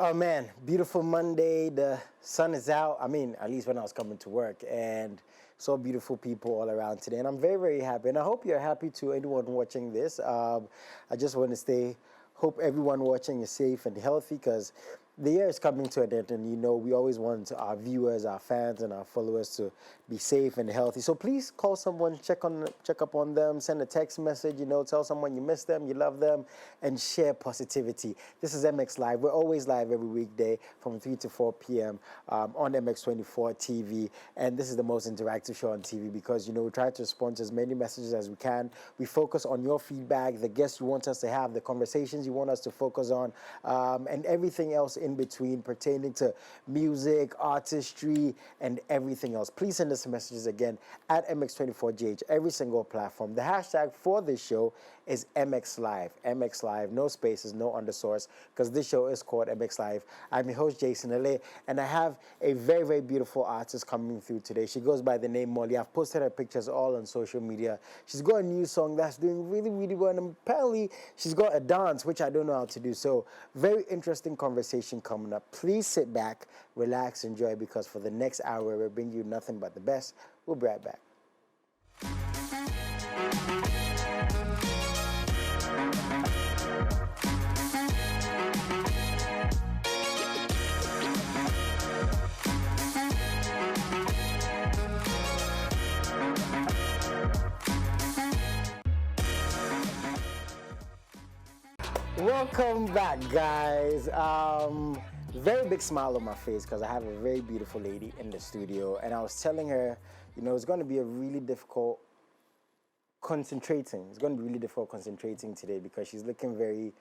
Oh man, beautiful Monday. The sun is out. I mean, at least when I was coming to work, and saw beautiful people all around today. And I'm very, very happy. And I hope you're happy too, anyone watching this. I just want to say, hope everyone watching is safe and healthy because the year is coming to an end, and we always want our viewers, our fans, and our followers to be safe and healthy. So please call someone, check up on them, send a text message, tell someone you miss them, you love them, and share positivity. This is MX Live. We're always live every weekday from 3 to 4 p.m. On MX24 TV, and this is the most interactive show on TV because we try to respond to as many messages as we can. We focus on your feedback, the guests you want us to have, the conversations you want us to focus on, and everything else in between pertaining to music, artistry, and everything else. Please send us messages again at MX24GH, every single platform. The hashtag for this show is MXLIVE. MXLIVE, no spaces, no underscores, because this show is called MXLIVE. I'm your host, JASON El-A, and I have a very, very beautiful artist coming through today. She goes by the name Moliy. I've posted her pictures all on social media. She's got a new song that's doing really, really well, and apparently she's got a dance, which I don't know how to do. So very interesting conversation coming up. Please sit back, relax, enjoy, because for the next hour, we'll bring you nothing but the best. We'll be right back. Welcome back, guys. Very big smile on my face because I have a very beautiful lady in the studio, and I was telling her, it's going to be a really difficult concentrating. It's going to be really difficult concentrating today because she's looking very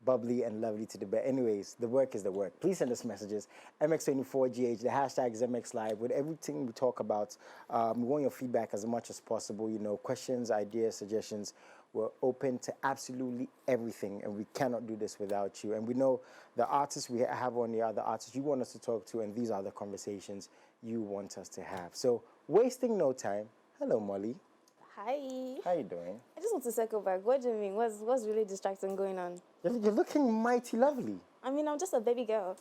bubbly and lovely to the bed. Anyways, the work is the work. Please send us messages. MX24GH, the hashtag is MXLive. With everything we talk about, we want your feedback as much as possible. Questions, ideas, suggestions. We're open to absolutely everything, and we cannot do this without you. And we know the artists we have on the other artists you want us to talk to, and these are the conversations you want us to have. So, wasting no time, hello, Moliy. Hi. How you doing? I just want to circle back. What do you mean? What's really distracting going on? You're looking mighty lovely. I mean, I'm just a baby girl.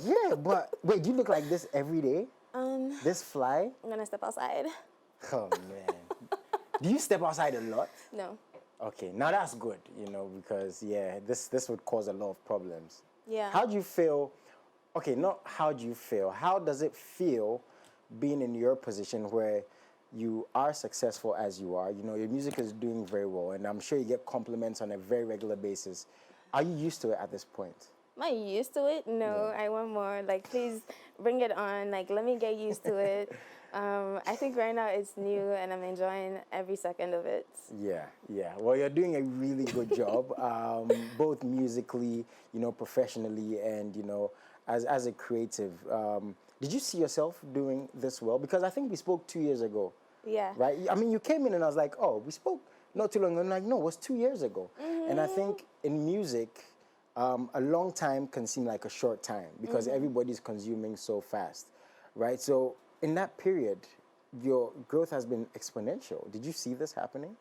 Yeah, but wait, do you look like this every day? This fly? I'm gonna step outside. Oh, man. Do you step outside a lot? No. Okay, now that's good, because, yeah, this would cause a lot of problems. Yeah. How do you feel? Okay, not how do you feel. How does it feel being in your position where you are successful as you are? Your music is doing very well, and I'm sure you get compliments on a very regular basis. Are you used to it at this point? Am I used to it? No, yeah. I want more. Like, please bring it on. Like, let me get used to it. I think right now it's new, and I'm enjoying every second of it. Yeah. Well, you're doing a really good job, both musically, professionally, and, as a creative. Did you see yourself doing this well? Because I think we spoke 2 years ago. Yeah. Right? I mean, you came in and I was like, oh, we spoke not too long ago. I'm like, no, it was 2 years ago. Mm-hmm. And I think in music, a long time can seem like a short time because everybody's consuming so fast, right? So in that period, your growth has been exponential. Did you see this happening?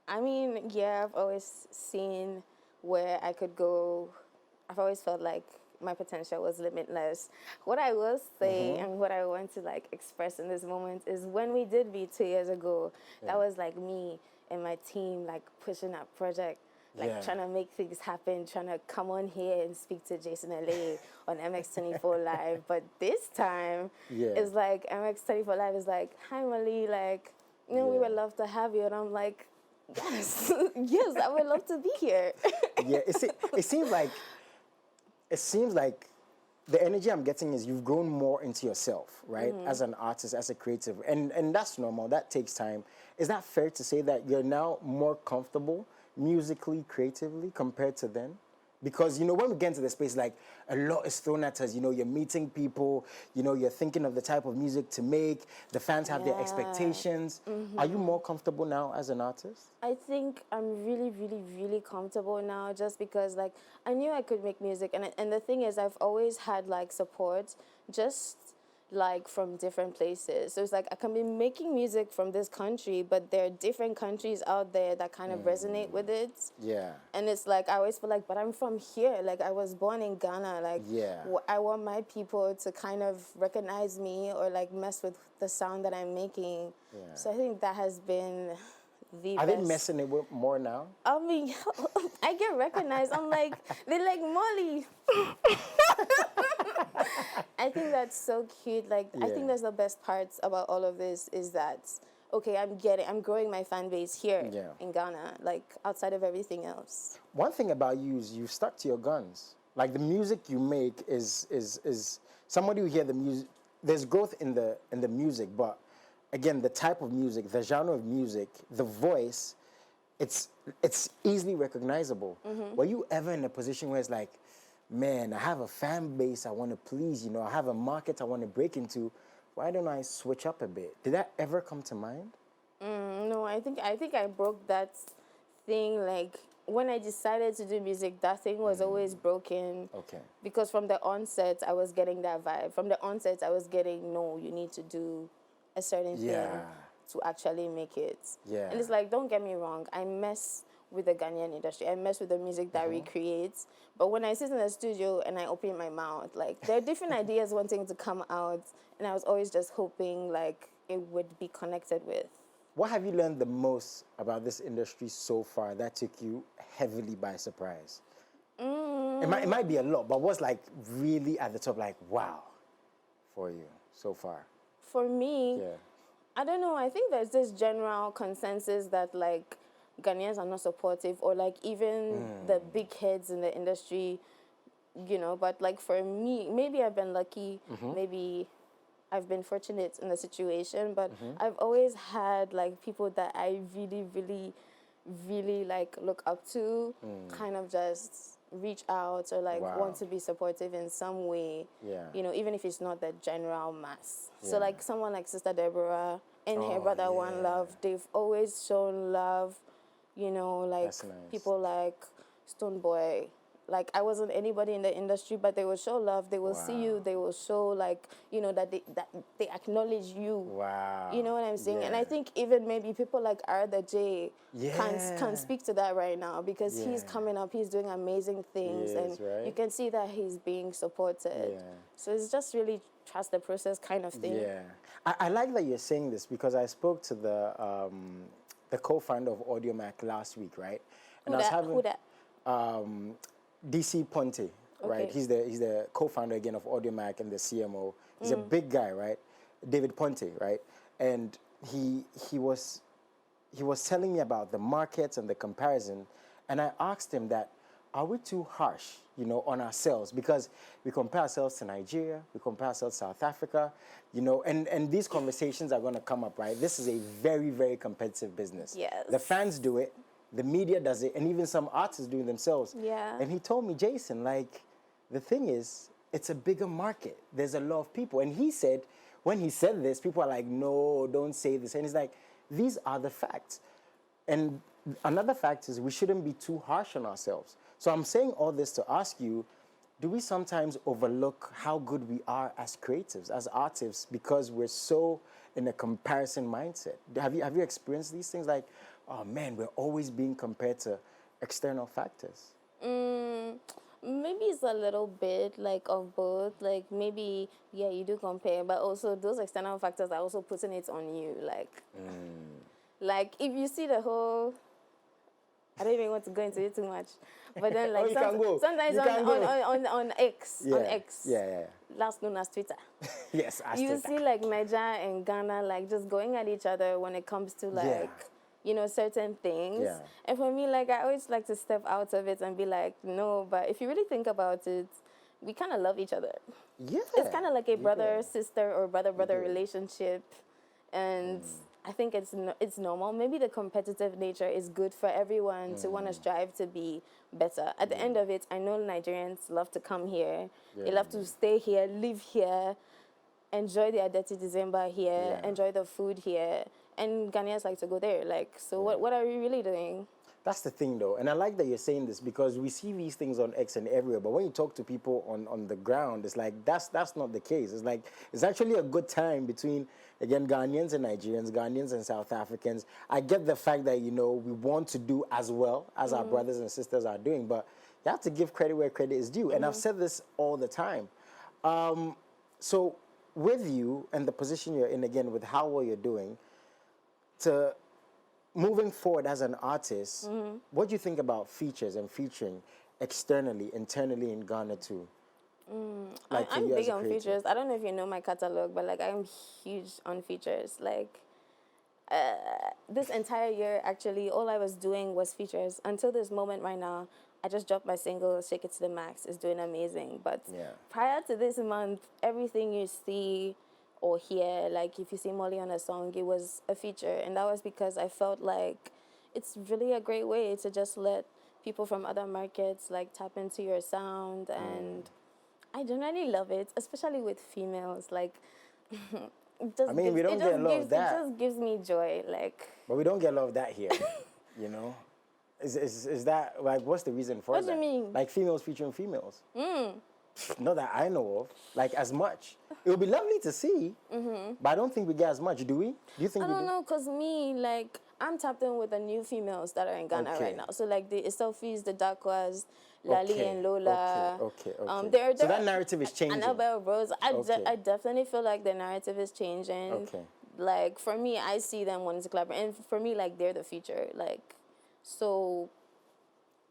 I mean, yeah, I've always seen where I could go. I've always felt like my potential was limitless. What I will say and what I want to express in this moment is when we did meet 2 years ago, that was me and my team pushing that project. Trying to make things happen, trying to come on here and speak to JASON El-A on MX24 Live. But this time, it's MX24 Live is hi, Moliy, we would love to have you. And I'm like, yes, yes, I would love to be here. Yeah, it seems like the energy I'm getting is you've grown more into yourself, right? As an artist, as a creative. And that's normal, that takes time. Is that fair to say that you're now more comfortable musically, creatively, compared to then? Because, when we get into the space, a lot is thrown at us. You're meeting people, you're thinking of the type of music to make. The fans have their expectations. Are you more comfortable now as an artist? I think I'm really, really, really comfortable now just because, I knew I could make music. And the thing is, I've always had, support. Just like from different places. So it's like I can be making music from this country, but there are different countries out there that kind of resonate with it. Yeah. And it's like I always feel like, but I'm from here. Like I was born in Ghana. Like Yeah. I want my people to kind of recognize me or like mess with the sound that I'm making. Yeah. So I think that has been the Are best. they messing it with more now? I mean, I get recognized. I'm like, they're like, Molly. I think that's so cute. Like, I Yeah. think that's the best parts about all of this is that, okay, I'm growing my fan base here Yeah. in Ghana, like outside of everything else. One thing about you is you stuck to your guns. Like the music you make is somebody who hear the music. There's growth in the music, but again, the type of music, the genre of music, the voice, it's easily recognizable. Were you ever in a position where it's like, man, I have a fan base I want to please, I have a market I want to break into. Why don't I switch up a bit? Did that ever come to mind? No, I think I broke that thing. Like when I decided to do music, that thing was always broken. Okay. Because from the onset, I was getting that vibe. From the onset, I was getting, no, you need to do a certain thing to actually make it. Yeah. And it's like, don't get me wrong, I mess with the Ghanaian industry. I mess with the music that we create. But when I sit in the studio and I open my mouth, like there are different ideas wanting to come out, and I was always just hoping like it would be connected with. What have you learned the most about this industry so far that took you heavily by surprise? It might be a lot, but what's like really at the top, like wow, for you so far? For me, Yeah. I don't know. I think there's this general consensus that like Ghanaians are not supportive, or like even the big heads in the industry, But like for me, maybe I've been lucky. Maybe I've been fortunate in the situation, but I've always had like people that I really, really, really like look up to, kind of just reach out or like want to be supportive in some way. Yeah. Even if it's not the general mass. Yeah. So like someone like Sister Deborah and her brother One Love, they've always shown love. Like That's nice. people like Stone Boy. Like I wasn't anybody in the industry, but they will show love. They will see you. They will show like that they acknowledge you. Wow. You know what I'm saying? Yeah. And I think even maybe people like Arda J Yeah. can speak to that right now because he's coming up. He's doing amazing things, He is, and right? you can see that he's being supported. Yeah. So it's just really trust the process kind of thing. Yeah. I like that you're saying this because I spoke to the co-founder of AudioMac last week, right? And Who that? DC Ponte, right? Okay. He's the co-founder again of AudioMac and the CMO. He's a big guy, right? David Ponte, right? And he was telling me about the markets and the comparison, and I asked him that, are we too harsh, on ourselves? Because we compare ourselves to Nigeria, we compare ourselves to South Africa, and these conversations are going to come up, right? This is a very, very competitive business. Yes. The fans do it, the media does it, and even some artists do it themselves. Yeah. And he told me, Jason, like, the thing is, it's a bigger market. There's a lot of people. And he said, when he said this, people are like, no, don't say this. And he's like, these are the facts. And another fact is we shouldn't be too harsh on ourselves. So I'm saying all this to ask you, do we sometimes overlook how good we are as creatives, as artists, because we're so in a comparison mindset? Have you experienced these things? Like, oh man, we're always being compared to external factors. Maybe it's a little bit like of both. Like maybe, yeah, you do compare, but also those external factors are also putting it on you. Like if you see the whole, I don't even want to go into it too much, but then like sometimes on X, on X, last known as Twitter. Yes, you see like Nigeria and Ghana like just going at each other when it comes to like certain things. Yeah. And for me, like I always like to step out of it and be like, no, but if you really think about it, we kind of love each other. Yeah. It's kind of like a brother-sister or brother-brother relationship. And I think it's normal. Maybe the competitive nature is good for everyone to want to strive to be better. At the end of it, I know Nigerians love to come here. They love to stay here, live here, enjoy their dirty December here, enjoy the food here. And Ghanaians like to go there. Like, so what are we really doing? That's the thing, though, and I like that you're saying this because we see these things on X and everywhere. But when you talk to people on the ground, it's like that's not the case. It's like it's actually a good time between again Ghanaians and Nigerians, Ghanaians and South Africans. I get the fact that we want to do as well as our brothers and sisters are doing, but you have to give credit where credit is due. And I've said this all the time. So with you and the position you're in, again with how well you're doing, to moving forward as an artist, what do you think about features and featuring externally, internally in Ghana too? Like for I'm you as big a on creator? features. I don't know if you know my catalog, but like I'm huge on features. Like this entire year, actually, all I was doing was features until this moment right now. I just dropped my single, Shake It to the Max. It's doing amazing. But Yeah. prior to this month, everything you see or hear, like if you see Molly on a song, it was a feature. And that was because I felt like it's really a great way to just let people from other markets like tap into your sound. And I generally love it, especially with females. Like, it just I mean, we don't get a lot of that. It just gives me joy. Like, But we don't get a lot of that here, you know? Is that, like, what's the reason for What that? do you mean? Like females featuring females? Not that I know of, like as much. It would be lovely to see, but I don't think we get as much, do we? Do you think I we don't do? know, cause me, like, I'm tapped in with the new females that are in Ghana Okay. right now. So like the Selfies, the Dakwas, Lali Okay, and Lola. okay. They're So that narrative is changing. Annabelle Rose. Okay. I definitely feel like the narrative is changing. Okay. Like for me, I see them wanting to collaborate, and for me, like they're the future. Like, so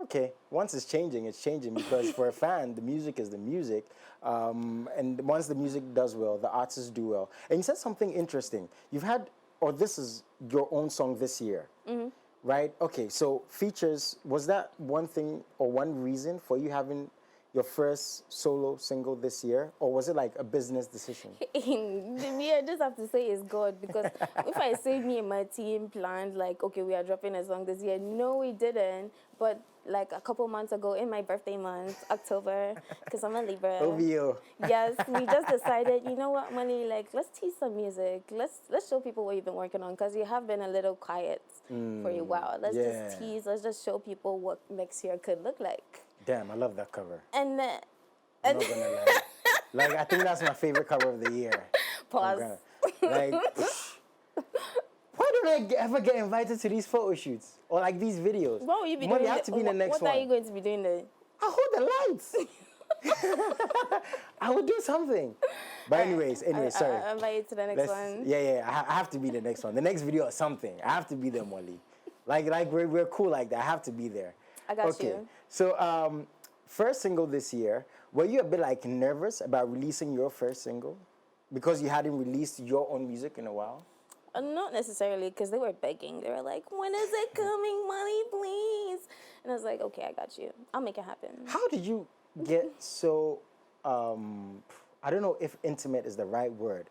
Okay, once it's changing because for a fan, the music is the music. And once the music does well, the artists do well. And you said something interesting. You've had, or this is your own song this year, right? Okay, so features, was that one thing or one reason for you having your first solo single this year? Or was it like a business decision? me, I just have to say it's God, because if I say me and my team planned like, okay, we are dropping a song this year, no, we didn't. But like a couple months ago, in my birthday month, October, because I'm a Libra. OVO. Yes, we just decided, you know what, Money, like let's tease some music. Let's show people what you've been working on, because you have been a little quiet for a while. Let's just tease. Let's just show people what next year could look like. Damn, I love that cover. And I'm not gonna lie. Like, I think that's my favorite cover of the year. pause. Like, why don't I ever get invited to these photo shoots or like these videos? What will you be Money, doing? I have to be in the next what one. are you going to be doing there? I hold the lights. I would do something. But anyways, sorry. I'll invite you to the next one. Yeah. I have to be the next one. The next video or something. I have to be there, Molly. Like we're cool like that. I have to be there. I got you. So first single this year, were you a bit like nervous about releasing your first single? Because you hadn't released your own music in a while? Not necessarily, because they were begging. They were like, when is it coming, Molly, please? And I was like, okay, I got you. I'll make it happen. How did you get so, I don't know if intimate is the right word,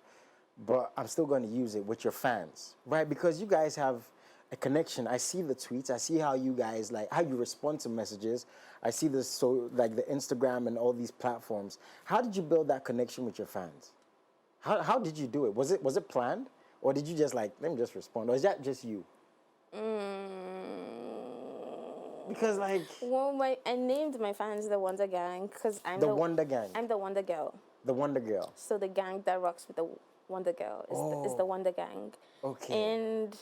but I'm still going to use it with your fans, right? Because you guys have a connection. I see the tweets. I see how you guys, like, how you respond to messages. I see this, so like the Instagram and all these platforms. How did you build that connection with your fans? How did you do it? Was it planned? Or did you just like, let me just respond? Or is that just you? Because like... Well, I named my fans the Wonder Gang, because I'm the Wonder Gang. I'm the Wonder Girl. The Wonder Girl. So the gang that rocks with the Wonder Girl is the Wonder Gang. Okay. And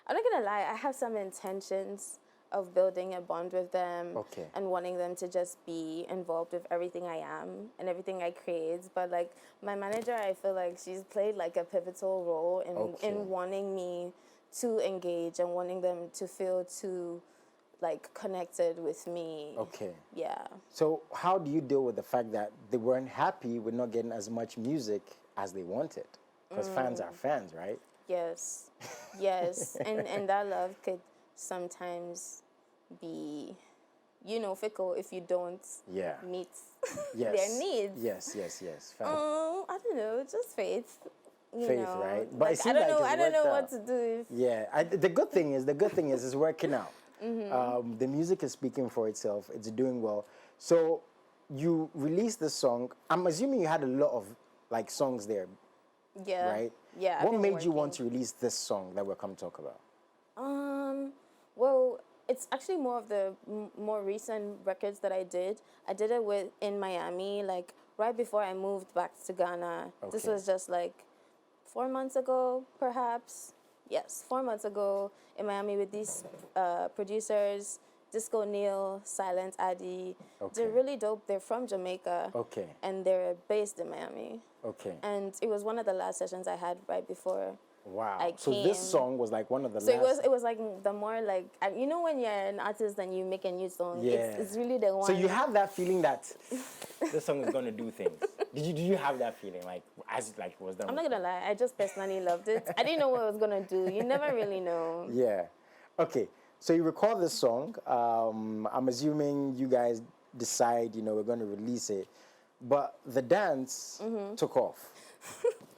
I'm not gonna lie, I have some intentions of building a bond with them, and wanting them to just be involved with everything I am and everything I create. But like my manager, I feel like she's played like a pivotal role in wanting me to engage and wanting them to feel like connected with me. Okay. Yeah. So how do you deal with the fact that they weren't happy with not getting as much music as they wanted? Because fans are fans, right? Yes. Yes. and that love could sometimes be, fickle if you don't meet their needs. Yes. I don't know, just faith. Faith, right? But like, I don't know what to do. The good thing is it's working out. The music is speaking for itself. It's doing well. So you released the song. I'm assuming you had a lot of like songs there. Yeah. Right? Yeah. What made you want to release this song that we're come to talk about? Well, it's actually more of the more recent records that I did. I did it in Miami, like right before I moved back to Ghana. This Okay. was just like 4 months ago, perhaps. Yes, 4 months ago in Miami with these producers, Disco Neil, Silent Addy. Okay. They're really dope. They're from Jamaica. Okay. And they're based in Miami. Okay. And it was one of the last sessions I had right before. Wow. I So this song was like one of the So last. it was like the more like, you know when you're an artist and you make a new song, Yeah. it's really the one. So you have that feeling that this song is gonna do things. Did you have that feeling was that? I'm not gonna lie, I just personally loved it. I didn't know what it was gonna do. You never really know. Yeah. Okay. So you record this song. I'm assuming you guys decide, we're going to release it, but the dance took off.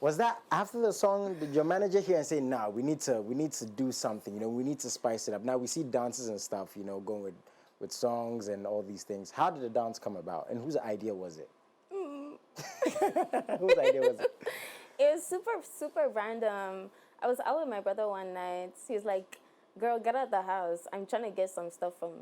Was that after the song? Did your manager hear and say, "Nah, we need to do something. We need to spice it up"? Now we see dances and stuff, going with songs and all these things. How did the dance come about, and whose idea was it? Whose idea was it? It was super random. I was out with my brother one night. He's like, "Girl, get out the house. I'm trying to get some stuff from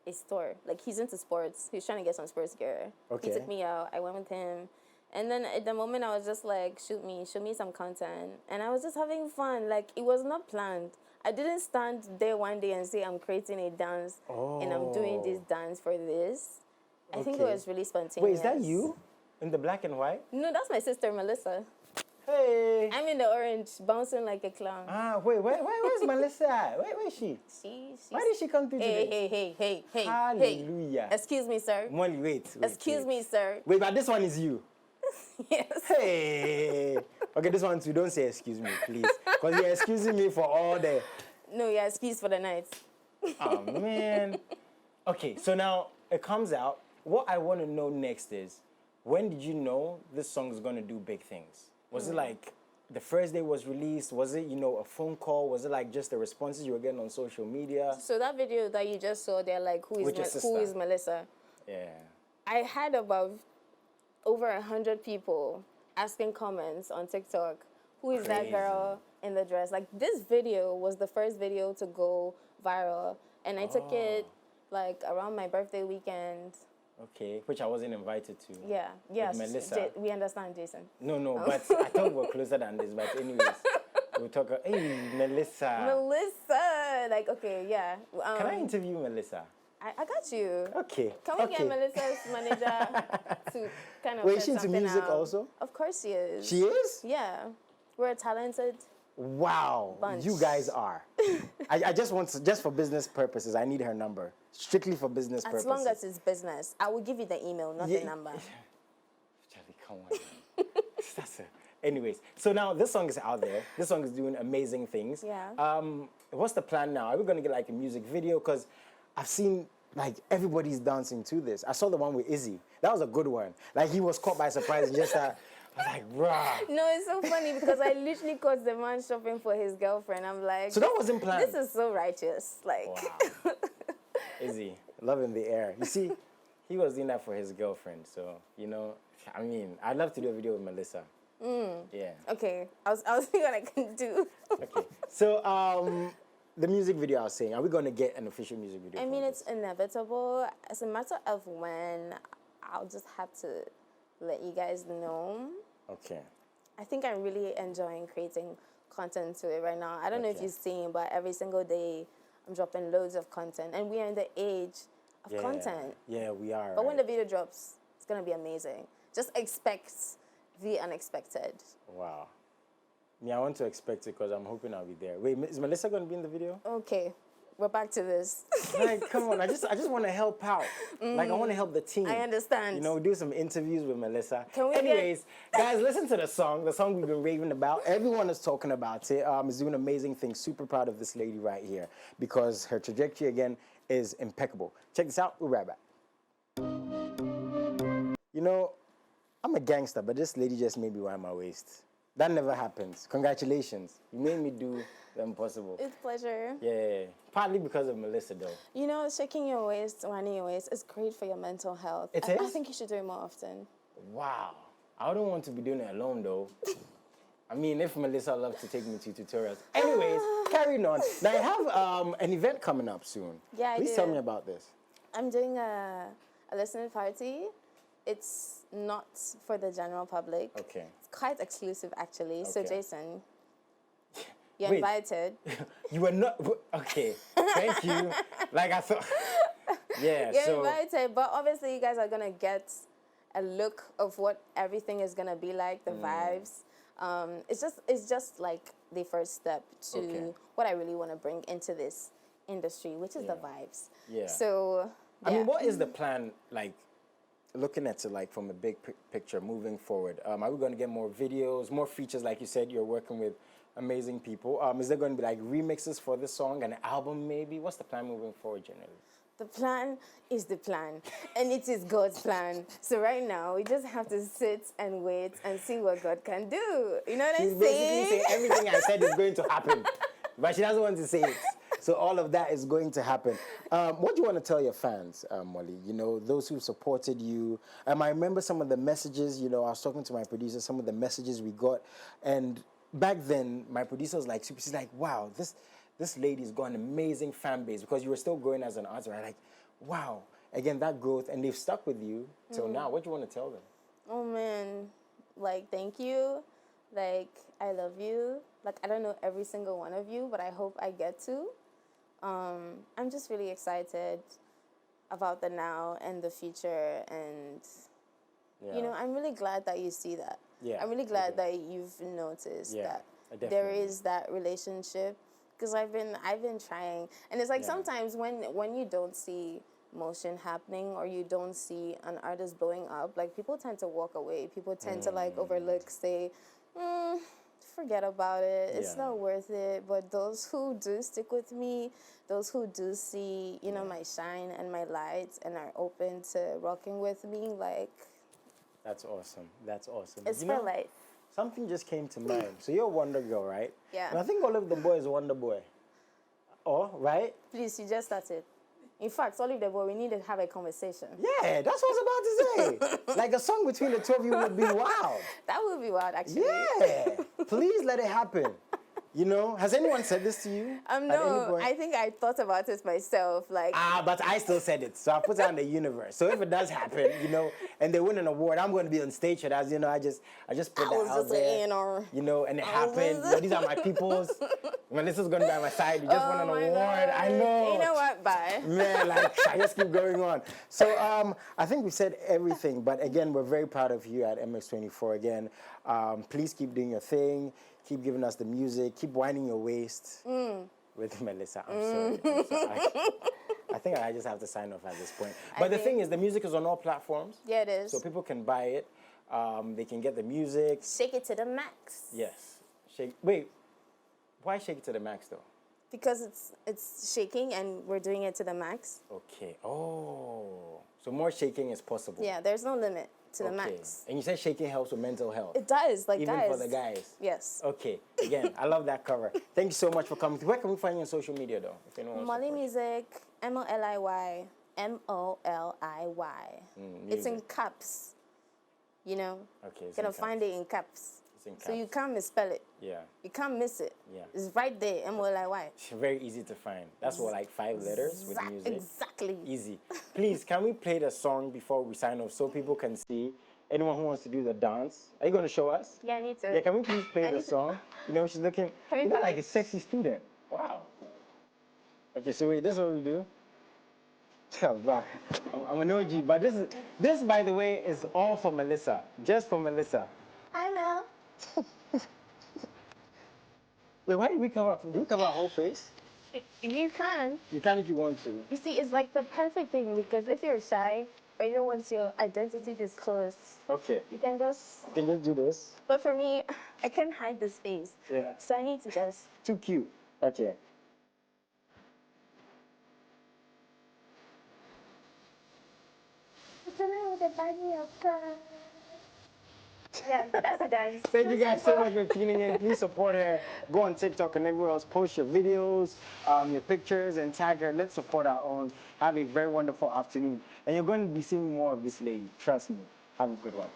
a store." Like, he's into sports. He's trying to get some sports gear. Okay. He took me out. I went with him. And then at the moment, I was just like, show me some content. And I was just having fun. Like, it was not planned. I didn't stand there one day and say, I'm creating a dance and I'm doing this dance for this. I think it Okay. was really spontaneous. Wait, is that you in the black and white? No, that's my sister, Melissa. Hey. I'm in the orange, bouncing like a clown. Wait, where's Melissa at? Where is she? She's... Why did she come through today? Hey. Hallelujah. Hey. Excuse me, sir. Molly, wait. Excuse me, sir. Wait, but this one is you. Yes. Hey. Okay, this one too. Don't say excuse me, please. Because you're excusing me for all the... No, yeah, excuse for the night. Oh, man. Okay, so now it comes out. What I want to know next is, when did you know this song is going to do big things? Was it like the first day it was released? Was it, a phone call? Was it like just the responses you were getting on social media? So that video that you just saw, they're like, who is Melissa? Yeah. I had about over 100 people asking comments on TikTok, who is that Crazy. girl in the dress? Like, this video was the first video to go viral, and I took it like around my birthday weekend. Okay, which I wasn't invited to. Yeah, yes. Melissa. We understand, Jason. No, but I thought we were closer than this. But anyways, we'll talk. Hey, Melissa. Melissa, like, okay, yeah. Can I interview Melissa? I got you. Okay. Can we get Melissa's manager to kind of Wait, set she into something music out? also? Of course she is. She is? Yeah. We're a talented Wow, bunch. you guys are. I just want to, just for business purposes, I need her number. Strictly for business purposes. As long as it's business. I will give you the email, not the number. Charlie, come on. That's it. Anyways, so now this song is out there. This song is doing amazing things. Yeah. What's the plan now? Are we going to get like a music video? Because I've seen like everybody's dancing to this. I saw the one with Izzy. That was a good one. Like he was caught by surprise and just I was like, rah. No, it's so funny because I literally caught the man shopping for his girlfriend. I'm like, So that wasn't planned. this is so righteous. Like, Wow. Izzy, love in the air. You see, he was doing that for his girlfriend. So, I mean, I'd love to do a video with Melissa. Yeah. okay, I'll see what I can do. Okay. So, the music video I was saying, are we going to get an official music video? I for mean, this? it's inevitable. As a matter of when, I'll just have to let you guys know. Okay. I think I'm really enjoying creating content to it right now. I don't know if Okay. you've seen, but every single day I'm dropping loads of content. And we are in the age of content. Yeah, we are. But when the video drops, it's going to be amazing. Just expect the unexpected. Wow. Yeah, I want to expect it because I'm hoping I'll be there. Wait, is Melissa going to be in the video? Okay, we're back to this. Like, come on, I just want to help out. Like, I want to help the team. I understand. Do some interviews with Melissa. Can we Anyways, guys, listen to the song we've been raving about. Everyone is talking about it. Is doing amazing things. Super proud of this lady right here because her trajectory, again, is impeccable. Check this out. We'll be right back. I'm a gangster, but this lady just made me wind my waist. That never happens. Congratulations. You made me do the impossible. It's a pleasure. Yeah, partly because of Melissa, though. Shaking your waist, winding your waist is great for your mental health. It I is? think you should do it more often. Wow. I don't want to be doing it alone, though. I mean, if Melissa loves to take me to tutorials. Anyways, carrying on. Now, I have an event coming up soon. Yeah, I Please do. tell me about this. I'm doing a listening party. It's not for the general public. Okay. It's quite exclusive, actually. So, Okay. Jason, you're Wait. invited. You were not... Okay. Thank you. Like I thought... Yeah, You're invited, but obviously you guys are gonna get a look of what everything is gonna be like, the vibes. It's just like the first step to what I really want to bring into this industry, which is the vibes. Yeah. So I mean, what is the plan, like, looking at it, like, from a big picture moving forward? Are we going to get more videos, more features? Like you said, you're working with amazing people. Is there going to be, like, remixes for this song, an album maybe? What's the plan moving forward, generally? The plan is the plan, and it is God's plan. So right now, we just have to sit and wait and see what God can do. You know what I'm saying? She's basically saying everything I said is going to happen, but she doesn't want to say it. So all of that is going to happen. What do you want to tell your fans, Moliy? You know, those who supported you. I remember some of the messages, you know, I was talking to my producer, some of the messages we got. And back then, my producer was like, she's like, wow, this lady's got an amazing fan base, because you were still growing as an artist, right? Like, wow. Again, that growth, and they've stuck with you till now. What do you want to tell them? Oh, man. Like, thank you. Like, I love you. Like, I don't know every single one of you, but I hope I get to. I'm just really excited about the now and the future, and you know, I'm really glad that you see that. Yeah, I'm really glad that you've noticed that there is that relationship, because I've been trying, and it's like sometimes when you don't see motion happening, or you don't see an artist blowing up, like, people tend to walk away. People tend to like overlook, say, forget about it. It's not worth it. But those who do stick with me, those who do see, you know, my shine and my lights, and are open to rocking with me, like, that's awesome. That's awesome. It's for life. Something just came to mind. So you're a Wonder Girl, right? Yeah. And I think all of the boys are Wonder Boy. Oh, right? Please, you just started. In fact, Olive the boy, we need to have a conversation. Yeah, that's what I was about to say. Like, a song between the two of you would be wild. That would be wild, actually. Yeah. Please let it happen. You know, has anyone said this to you? No, I think I thought about it myself. Like, but I still said it, so I put it out in the universe. So if it does happen, you know, and they win an award, I'm going to be on stage. And as you know, I just put that out there. You know, and it happened. You know, these are my peoples. Melissa's going to be on my side. You just won an award. God. I know. You know what? Bye. Man, like, I just keep going on. So I think we said everything. But again, we're very proud of you at MX24. Again, please keep doing your thing. Keep giving us the music. Keep winding your waist with Melissa. I'm sorry. I think I just have to sign off at this point. But the thing is, the music is on all platforms. Yeah, it is. So people can buy it. They can get the music. Shake it to the max. Yes. Wait. Why shake it to the max, though? Because it's shaking, and we're doing it to the max. Okay. Oh. So more shaking is possible. Yeah, there's no limit to the max. And you said shaking helps with mental health. It does, like, even guys. for the guys. Yes. Okay. Again, I love that cover. Thank you so much for coming. Where can we find you on social media, though? If anyone wants Moliy Music, MOLIY, MOLIY. It's in caps. You know. Okay. You're gonna find it in caps. It's in caps. So you can't misspell it. Yeah. You can't miss it. Yeah. It's right there, MOLIY. It's very easy to find. That's what, like 5 letters with music? Exactly. Easy. Please, can we play the song before we sign off so people can see? Anyone who wants to do the dance. Are you going to show us? Yeah, I need to. Yeah, can we please play the song? You know, she's looking, you look like a sexy student. Wow. Okay, so wait, this is what we do. I'm an OG, but this, by the way, is all for Melissa. Just for Melissa. I know. Wait, why did we cover up? Did we cover our whole face? You can. You can if you want to. You see, it's like the perfect thing, because if you're shy, or you don't want your identity disclosed, Okay. you can just... You can just do this. But for me, I can't hide this face. Yeah. So I need to just... Too cute. Okay. Yeah, that's a dance. Thank you guys so much for tuning in. Please support her. Go on TikTok and everywhere else. Post your videos, your pictures, and tag her. Let's support our own. Have a very wonderful afternoon. And you're going to be seeing more of this lady. Trust me. Have a good one.